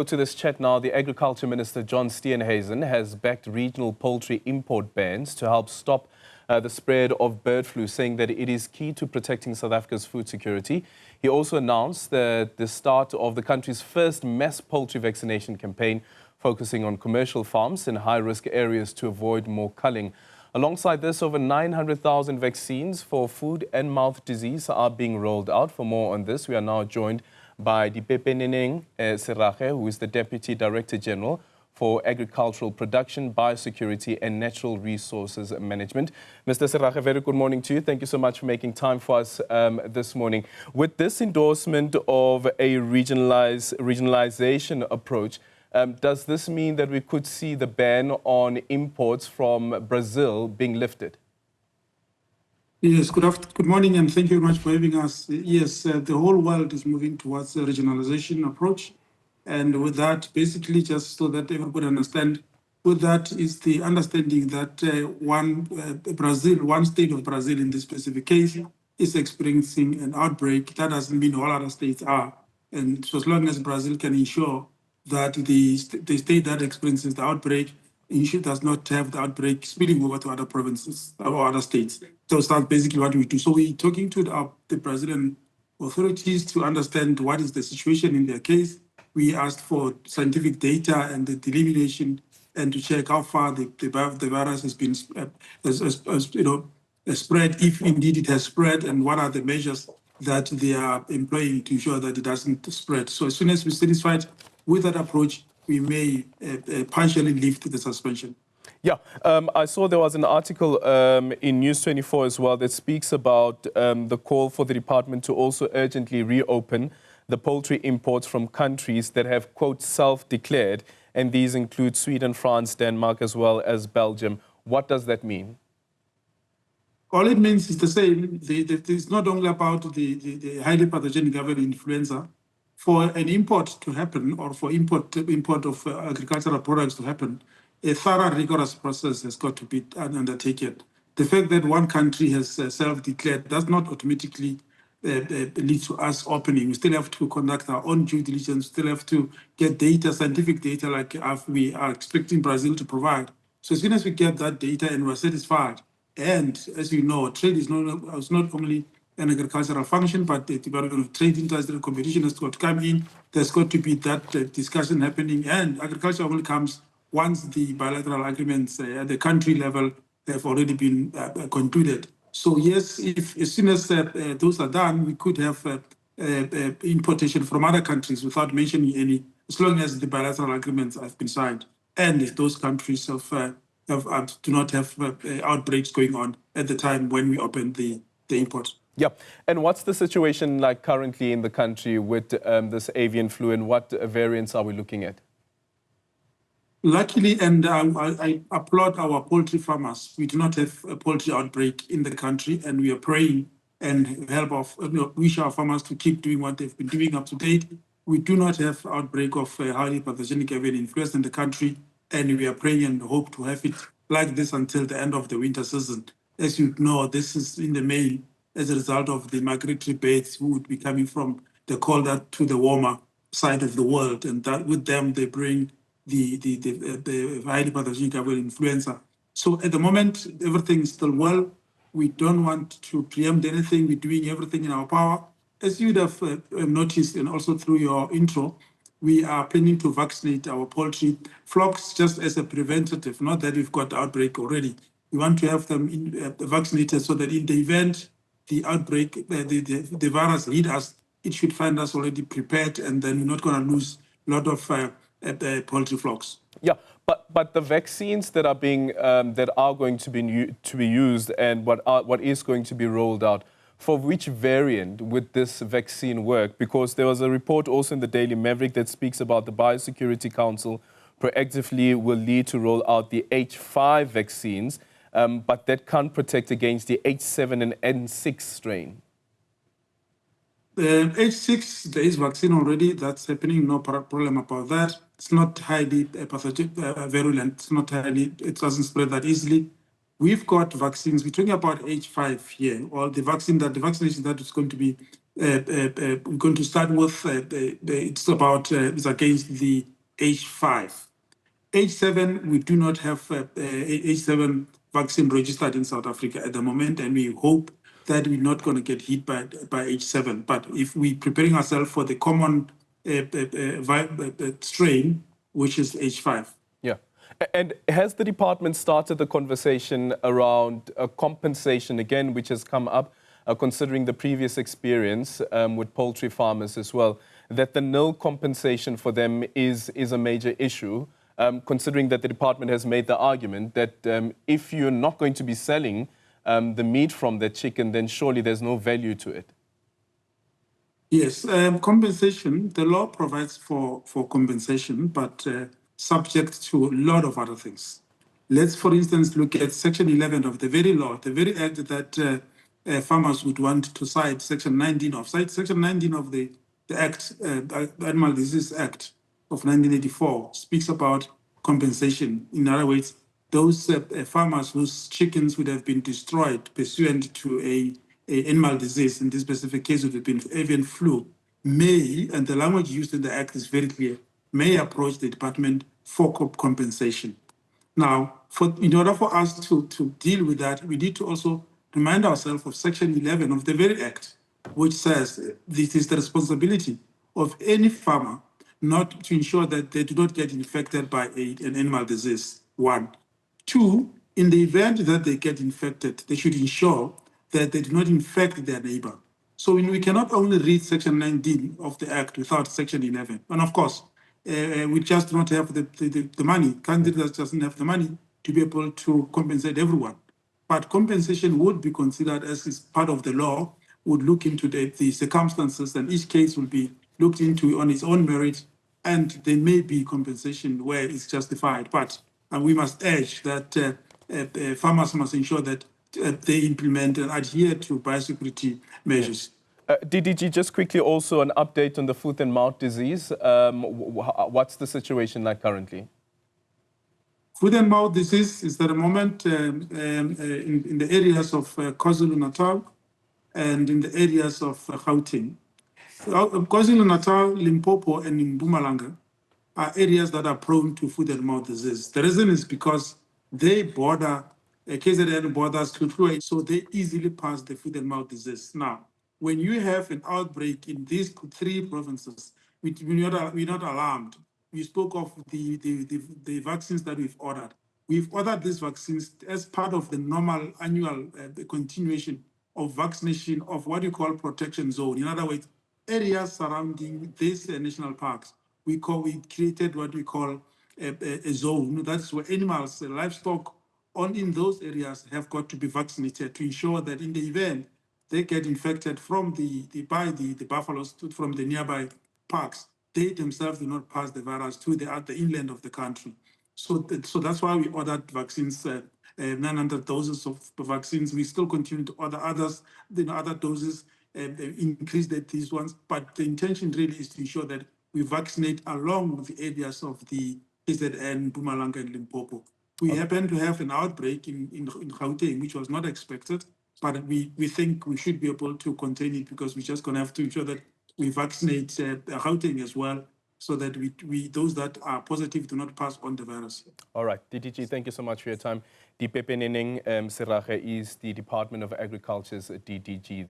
To this chat now, the Agriculture Minister John Steenhuisen has backed regional poultry import bans to help stop the spread of bird flu, saying that it is key to protecting South Africa's food security. He also announced the start of the country's first mass poultry vaccination campaign, focusing on commercial farms in high-risk areas to avoid more culling. Alongside this, over 900,000 vaccines for food and mouth disease are being rolled out. For more on this, we are now joined by Dipepeneneng Serage, who is the Deputy Director General for Agricultural Production, Biosecurity and Natural Resources Management. Mr. Serage, very good morning to you. Thank you so much for making time for us this morning. With this endorsement of a regionalization approach, does this mean that we could see the ban on imports from Brazil being lifted? Yes, good morning, and thank you very much for having us. Yes, the whole world is moving towards a regionalization approach. And with that, basically, just so that everybody understands, with that is the understanding that one state of Brazil in this specific case is experiencing an outbreak. That doesn't mean all other states are. And so as long as Brazil can ensure that the state that experiences the outbreak does not have the outbreak spilling over to other provinces or other states. So that's basically what we do. So we're talking to the Brazilian authorities to understand what is the situation in their case. We asked for scientific data and the delineation and to check how far the virus has been spread, if indeed it has spread, and what are the measures that they are employing to ensure that it doesn't spread. So as soon as we're satisfied with that approach, we may partially lift the suspension. Yeah, I saw there was an article in News 24 as well that speaks about the call for the department to also urgently reopen the poultry imports from countries that have, quote, self-declared, and these include Sweden, France, Denmark, as well as Belgium. What does that mean? All it means is the same. It's not only about the highly pathogenic avian influenza. For an import to happen, or for import of agricultural products to happen, a thorough, rigorous process has got to be undertaken. The fact that one country has self-declared does not automatically lead to us opening. We still have to conduct our own due diligence, still have to get data, scientific data, like we are expecting Brazil to provide. So as soon as we get that data and we're satisfied, and as you know, trade is not only an agricultural function, but the development of trade, industrial competition has got to come in. There's got to be that discussion happening, and agriculture only comes once the bilateral agreements at the country level have already been concluded. So yes, as soon as those are done, we could have importation from other countries without mentioning any, as long as the bilateral agreements have been signed, and if those countries do not have outbreaks going on at the time when we open the import. Yeah, and what's the situation like currently in the country with this avian flu, and what variants are we looking at? Luckily, and I applaud our poultry farmers, we do not have a poultry outbreak in the country, and we are praying and wish our farmers to keep doing what they've been doing up to date. We do not have outbreak of highly pathogenic avian influenza in the country, and we are praying and hope to have it like this until the end of the winter season. As you know, this is in the main as a result of the migratory birds who would be coming from the colder to the warmer side of the world, and that with them they bring the highly pathogenic avian influenza. So at the moment, everything is still well. We don't want to preempt anything. We're doing everything in our power. As you'd have noticed, and also through your intro, we are planning to vaccinate our poultry flocks just as a preventative, not that we've got the outbreak already. We want to have them vaccinated so that in the event the outbreak, the virus hit us, it should find us already prepared, and then we're not going to lose a lot of poultry flocks. Yeah, but the vaccines that are going to be used, and what is going to be rolled out, for which variant would this vaccine work? Because there was a report also in the Daily Maverick that speaks about the Biosecurity Council proactively will lead to roll out the H5 vaccines, but that can't protect against the H7 and N6 strain. H6, there is vaccine already. That's happening. No problem about that. It's not highly pathogenic, virulent. It doesn't spread that easily. We've got vaccines. We're talking about H5 here, or the vaccination that is going to be We're going to start with, it's against the H5. H7, we do not have H7 vaccine registered in South Africa at the moment, and we hope that we're not going to get hit by H7. But if we're preparing ourselves for the common strain, which is H5. Yeah. And has the department started the conversation around compensation again, which has come up, considering the previous experience with poultry farmers as well, that the nil compensation for them is a major issue? Considering that the department has made the argument that if you're not going to be selling the meat from the chicken, then surely there's no value to it. Yes, compensation, the law provides for compensation, but subject to a lot of other things. Let's, for instance, look at Section 11 of the very law, the very act that farmers would want to cite, Section 19 of. Section 19 of the Act, Animal Disease Act of 1984, speaks about compensation. In other words, those farmers whose chickens would have been destroyed pursuant to a animal disease, in this specific case it would have been avian flu, may, and the language used in the Act is very clear, may approach the department for compensation. Now, in order for us to deal with that, we need to also remind ourselves of Section 11 of the very Act, which says this is the responsibility of any farmer not to ensure that they do not get infected by an animal disease, one. Two, in the event that they get infected, they should ensure that they do not infect their neighbor. So we cannot only read Section 19 of the Act without Section 11. And of course, we just do not have the money. Country that doesn't have the money to be able to compensate everyone. But compensation would be considered as is part of the law, would look into the circumstances, and each case will be looked into on its own merit, and there may be compensation where it's justified. But we must urge that farmers must ensure that they implement and adhere to biosecurity measures. DDG, just quickly also an update on the foot and mouth disease. What's the situation like currently? Foot and mouth disease is at the moment in the areas of KwaZulu-Natal and in the areas of Gauteng. KwaZulu-Natal, Limpopo, and Mpumalanga are areas that are prone to foot and mouth disease. The reason is because they border, KZN borders Poultry, so they easily pass the foot and mouth disease. Now, when you have an outbreak in these three provinces, we're not alarmed. We spoke of the vaccines that we've ordered. We've ordered these vaccines as part of the normal annual continuation of vaccination of what you call protection zone. In other words, areas surrounding these national parks. We created what we call a zone. That's where animals, livestock in those areas have got to be vaccinated to ensure that in the event they get infected from the buffaloes from the nearby parks, they themselves do not pass the virus to the inland of the country. So that's why we ordered vaccines, 900 doses of vaccines. We still continue to order others, other doses, increase these ones. But the intention really is to ensure that we vaccinate along the areas of the KZN, Mpumalanga, and Limpopo. We happen to have an outbreak in Gauteng, which was not expected, but we think we should be able to contain it because we're just going to have to ensure that we vaccinate Gauteng as well, so that those that are positive do not pass on the virus. All right, DDG, thank you so much for your time. Dipepeneneng, Serage is the Department of Agriculture's DDG.